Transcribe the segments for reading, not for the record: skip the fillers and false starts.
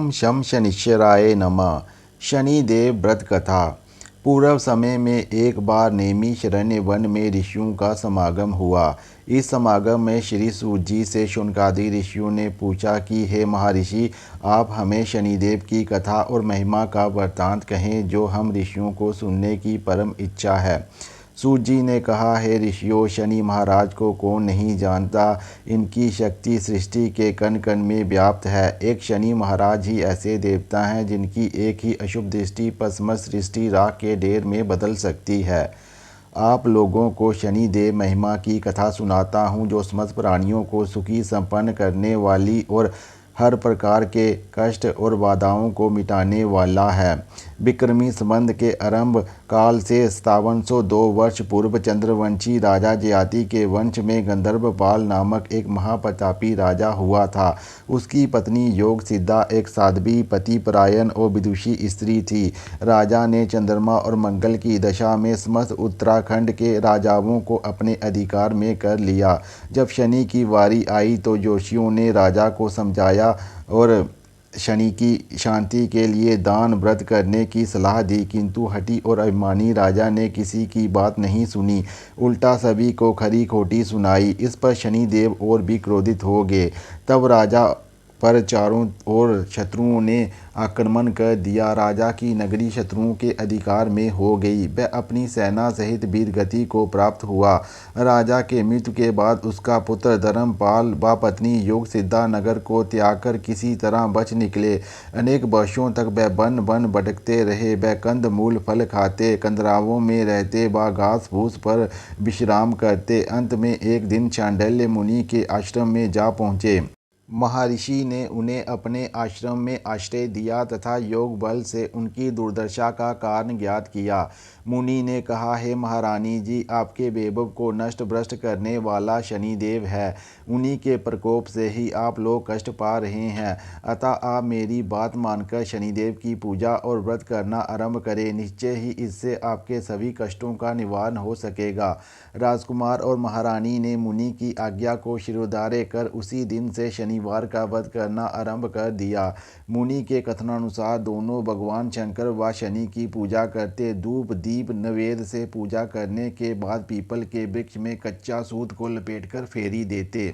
ओम शम शनिश्चराय नमः। शनिदेव व्रत कथा। पूर्व समय में एक बार नैमिषारण्य वन में ऋषियों का समागम हुआ। इस समागम में श्री सूत जी से शौनकादि ऋषियों ने पूछा कि हे महर्षि, आप हमें शनिदेव की कथा और महिमा का वृत्तांत कहें, जो हम ऋषियों को सुनने की परम इच्छा है। सूत जी ने कहा, हे ऋषियों, शनि महाराज को कौन नहीं जानता। इनकी शक्ति सृष्टि के कण कण में व्याप्त है। एक शनि महाराज ही ऐसे देवता हैं जिनकी एक ही अशुभ दृष्टि पर समस्त सृष्टि राख के ढेर में बदल सकती है। आप लोगों को शनि देव महिमा की कथा सुनाता हूँ, जो समस्त प्राणियों को सुखी संपन्न करने वाली और हर प्रकार के कष्ट और बाधाओं को मिटाने वाला है। विक्रमी संबंध के आरंभ काल से 5702 वर्ष पूर्व चंद्रवंशी राजा जयाति के वंश में गंधर्वपाल नामक एक महाप्रतापी राजा हुआ था। उसकी पत्नी योग सिद्धा एक साध्वी, पतिपरायण और विदुषी स्त्री थी। राजा ने चंद्रमा और मंगल की दशा में समस्त उत्तराखंड के राजाओं को अपने अधिकार में कर लिया। जब शनि की बारी आई तो जोशियों ने राजा को समझाया और शनि की शांति के लिए दान व्रत करने की सलाह दी, किंतु हठी और अभिमानी राजा ने किसी की बात नहीं सुनी, उल्टा सभी को खरी खोटी सुनाई। इस पर शनिदेव और भी क्रोधित हो गए। तब राजा पर चारों ओर शत्रुओं ने आक्रमण कर दिया। राजा की नगरी शत्रुओं के अधिकार में हो गई। वह अपनी सेना सहित वीरगति को प्राप्त हुआ। राजा के मृत्यु के बाद उसका पुत्र धर्मपाल व पत्नी योग सिद्धा नगर को त्याग कर किसी तरह बच निकले। अनेक वर्षों तक वह वन वन भटकते रहे। वह कंद मूल फल खाते, कंदराओं में रहते व घास फूस पर विश्राम करते। अंत में एक दिन चांडल्य मुनि के आश्रम में जा पहुँचे। महर्षि ने उन्हें अपने आश्रम में आश्रय दिया तथा योग बल से उनकी दुर्दशा का कारण ज्ञात किया। मुनि ने कहा, हे महारानी जी, आपके वैभव को नष्ट भ्रष्ट करने वाला शनिदेव है। उन्हीं के प्रकोप से ही आप लोग कष्ट पा रहे हैं। अतः आप मेरी बात मानकर शनिदेव की पूजा और व्रत करना आरंभ करें। निश्चय ही इससे आपके सभी कष्टों का निवारण हो सकेगा। राजकुमार और महारानी ने मुनि की आज्ञा को शिरोधार्य कर उसी दिन से शनिवार का व्रत करना आरंभ कर दिया। मुनि के कथनानुसार दोनों भगवान शंकर व शनि की पूजा करते। धूप दीप नैवेद्य से पूजा करने के बाद पीपल के वृक्ष में कच्चा सूत को लपेटकर फेरी देते।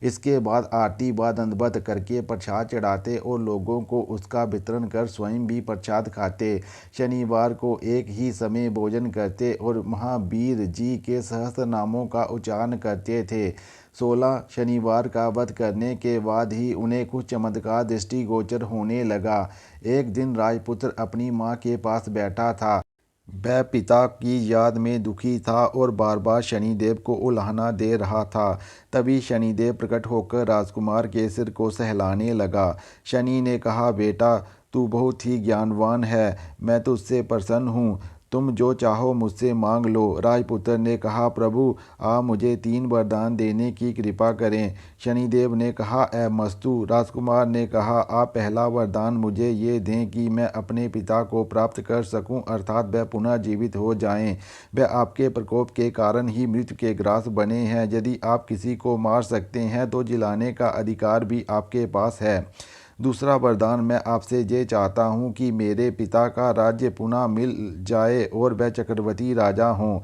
इसके बाद आरती व दंडवत करके प्रसाद चढ़ाते और लोगों को उसका वितरण कर स्वयं भी प्रसाद खाते। शनिवार को एक ही समय भोजन करते और महावीर जी के सहस्त्र नामों का उच्चारण करते थे। 16 शनिवार का व्रत करने के बाद ही उन्हें कुछ चमत्कार दृष्टिगोचर होने लगा। एक दिन राजपुत्र अपनी माँ के पास बैठा था। वह पिता की याद में दुखी था और बार बार शनिदेव को उलाहना दे रहा था। तभी शनिदेव प्रकट होकर राजकुमार के सिर को सहलाने लगा। शनि ने कहा, बेटा, तू बहुत ही ज्ञानवान है। मैं तुझसे प्रसन्न हूँ। तुम जो चाहो मुझसे मांग लो। राजपुत्र ने कहा, प्रभु, आप मुझे 3 वरदान देने की कृपा करें। शनिदेव ने कहा, अमस्तु। राजकुमार ने कहा, आप पहला वरदान मुझे ये दें कि मैं अपने पिता को प्राप्त कर सकूं, अर्थात वह पुनः जीवित हो जाएं। वह आपके प्रकोप के कारण ही मृत्यु के ग्रास बने हैं। यदि आप किसी को मार सकते हैं तो जिलाने का अधिकार भी आपके पास है। दूसरा वरदान, मैं आपसे ये चाहता हूँ कि मेरे पिता का राज्य पुनः मिल जाए और वह चक्रवर्ती राजा हों।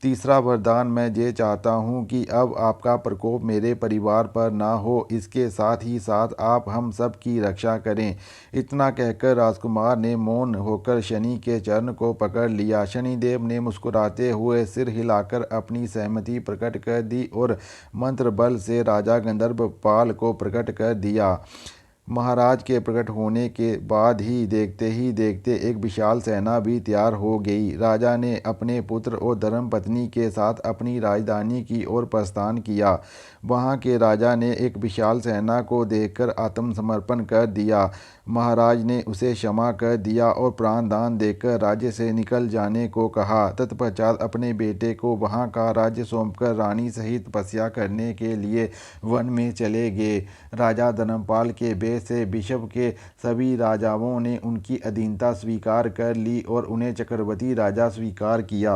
तीसरा वरदान, मैं ये चाहता हूँ कि अब आपका प्रकोप मेरे परिवार पर ना हो। इसके साथ ही साथ आप हम सब की रक्षा करें। इतना कहकर राजकुमार ने मौन होकर शनि के चरण को पकड़ लिया। शनिदेव ने मुस्कुराते हुए सिर हिलाकर अपनी सहमति प्रकट कर दी और मंत्र बल से राजा गंधर्वपाल को प्रकट कर दिया। महाराज के प्रकट होने के बाद ही देखते एक विशाल सेना भी तैयार हो गई। राजा ने अपने पुत्र और धर्मपत्नी के साथ अपनी राजधानी की ओर प्रस्थान किया। वहां के राजा ने एक विशाल सेना को देखकर आत्मसमर्पण कर दिया। महाराज ने उसे क्षमा कर दिया और प्राण दान देकर राज्य से निकल जाने को कहा। तत्पश्चात अपने बेटे को वहां का राज्य सौंपकर रानी सहित तपस्या करने के लिए वन में चले गए। राजा धर्मपाल के बेट से विश्व के सभी राजाओं ने उनकी अधीनता स्वीकार कर ली और उन्हें चक्रवर्ती राजा स्वीकार किया।